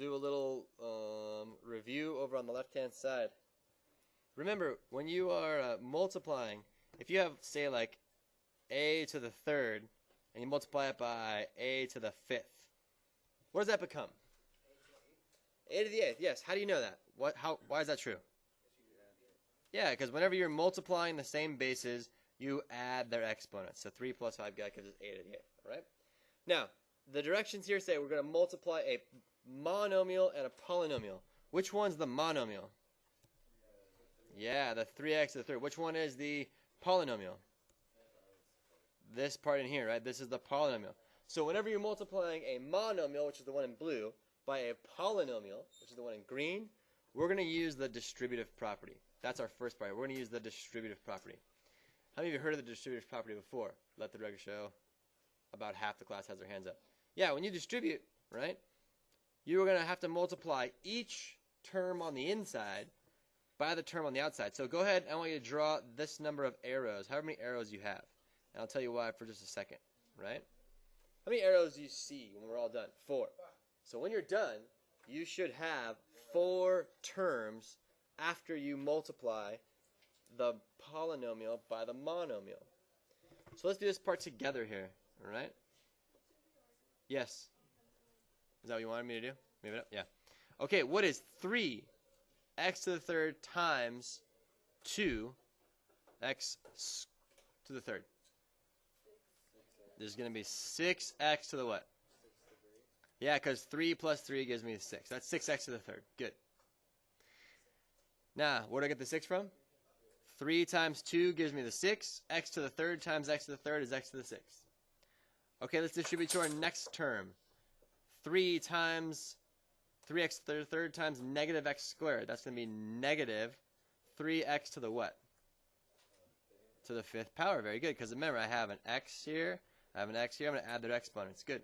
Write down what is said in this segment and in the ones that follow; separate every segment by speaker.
Speaker 1: do a little review over on the left-hand side. Remember, when you are multiplying, if you have, say, like a to the third, and you multiply it by a to the fifth, what does that become? A to the eighth, yes. How do you know that? Why is that true? Yeah, because whenever you're multiplying the same bases, you add their exponents. So 3 plus 5 gives us a to the eighth, all right? Now, the directions here say we're going to multiply a monomial and a polynomial. Which one's the monomial? Yeah, the 3x to the third. Which one is the polynomial? This part in here, right? This is the polynomial. So whenever you're multiplying a monomial, which is the one in blue, by a polynomial, which is the one in green, we're going to use the distributive property. That's our first part. We're going to use the distributive property. How many of you heard of the distributive property before? Let the record show. About half the class has their hands up. Yeah, when you distribute, right, you're going to have to multiply each term on the inside by the term on the outside. So go ahead, I want you to draw this number of arrows, however many arrows you have. And I'll tell you why for just a second, right? How many arrows do you see when we're all done? 4. So when you're done, you should have 4 terms after you multiply the polynomial by the monomial. So let's do this part together here, all right? Yes. Is that what you wanted me to do? Move it up? Yeah. Okay, what is 3x to the third times 2x to the third? There's going to be 6x to the what? Yeah, because 3 plus 3 gives me 6. That's 6x to the third. Good. Now, where do I get the 6 from? 3 times 2 gives me the 6. X to the third times x to the third is x to the 6. Okay, let's distribute to our next term. 3 times 3x to the third times negative x squared. That's going to be negative 3x to the what? To the 5th power. Very good, because remember, I have an x here. I have an x here. I'm going to add their exponents. Good.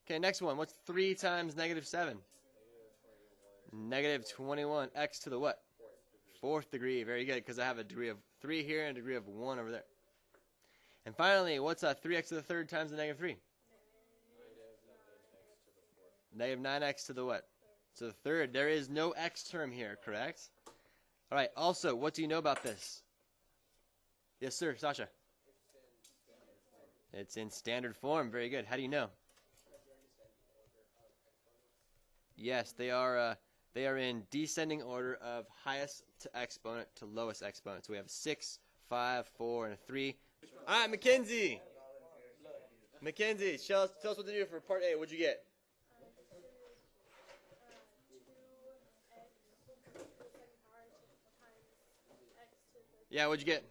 Speaker 1: Okay, next one. What's 3 times negative 7? Negative 21. X to the what? 4th degree. Very good, because I have a degree of 3 here and a degree of 1 over there. And finally, what's 3x to the third times the negative 3? Negative 9x to the what? To the third. There is no x term here, correct? All right, also, what do you know about this? Yes, sir, Sasha. It's in standard form. Very good. How do you know? Yes, they are in descending order of highest to exponent to lowest exponent. So we have 6, 5, 4, and a 3. All right, Mackenzie. Mackenzie, tell us what to do for part A. What'd you get? Yeah, what'd you get?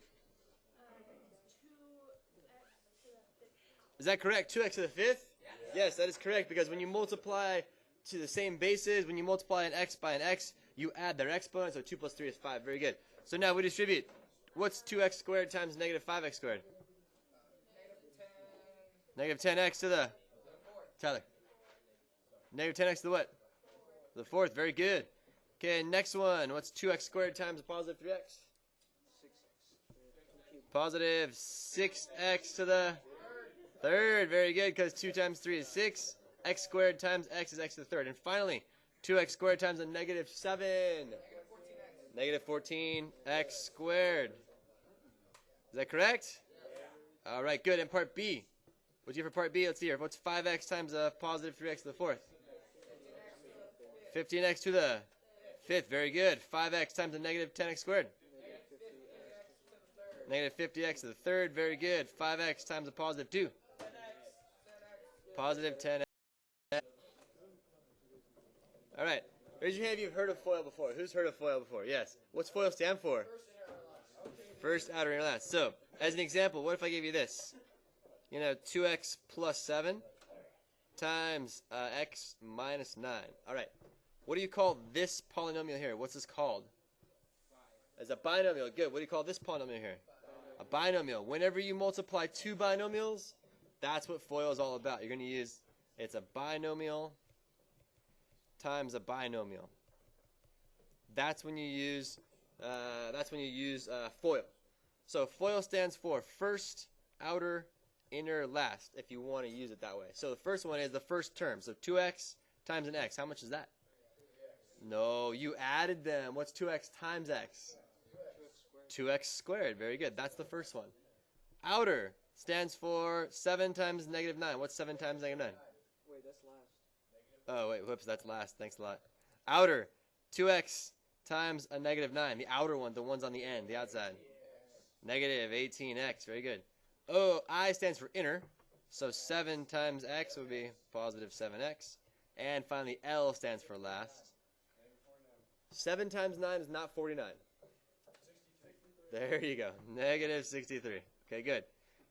Speaker 1: Is that correct? 2x to the 5th? Yes, that is correct, because when you multiply to the same bases, when you multiply an x by an x, you add their exponent, so 2 plus 3 is 5. Very good. So now we distribute. What's 2x squared times negative 5x squared? Negative 10x to the? Tyler. Negative 10x to the what? The 4th. Very good. Okay, next one. What's 2x squared times a positive 3x? Positive 6x to the 3rd. Very good, because 2 times 3 is 6. X squared times x is x to the 3rd. And finally, 2x squared times a negative 7. Negative 14x squared. Is that correct? Yeah. All right, good. And part B. What'd you get for part B? Let's see here. What's 5x times a positive 3x to the 4th? 15x to the 5th. Very good. 5x times a negative 10x squared. Negative 50x to the 3rd. Very good. 5x times a positive 2. Positive 10x. All right. Raise your hand if you've heard of FOIL before. Who's heard of FOIL before? Yes. What's FOIL stand for? First, outer, and last. So, as an example, what if I gave you this? 2x plus 7 times x minus 9. All right. What do you call this polynomial here? What's this called? As a binomial. Good. What do you call this polynomial here? A binomial. Whenever you multiply 2 binomials, that's what FOIL is all about. You're going to use, it's a binomial times a binomial. That's when you use FOIL. So FOIL stands for first, outer, inner, last, if you want to use it that way. So the first one is the first term. So 2x times an x. How much is that? No, you added them. What's 2x times x? 2x squared. Very good. That's the first one. Outer stands for 7 times negative 9. What's 7 times negative 9?
Speaker 2: Wait, that's last.
Speaker 1: Oh, wait. Whoops. That's last. Thanks a lot. Outer. 2x times a negative 9. The outer one. The one's on the end. The outside. Negative 18x. Very good. Oh, I stands for inner. So 7 times x would be positive 7x. And finally, L stands for last. 7 times 9 is not 49. There you go. Negative 63. Okay, good.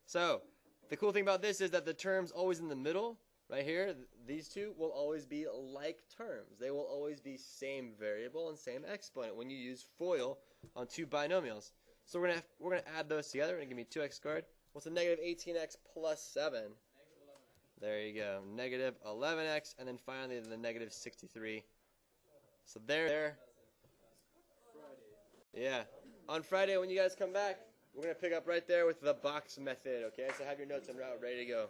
Speaker 1: So the cool thing about this is that the terms always in the middle, right here, these two will always be like terms. They will always be same variable and same exponent when you use FOIL on two binomials. So we're gonna add those together and give me 2x squared. What's a negative 18x plus 7? There you go. Negative 11x, and then finally the negative 63. So there. Yeah. On Friday when you guys come back, we're going to pick up right there with the box method, okay? So have your notes en route ready to go.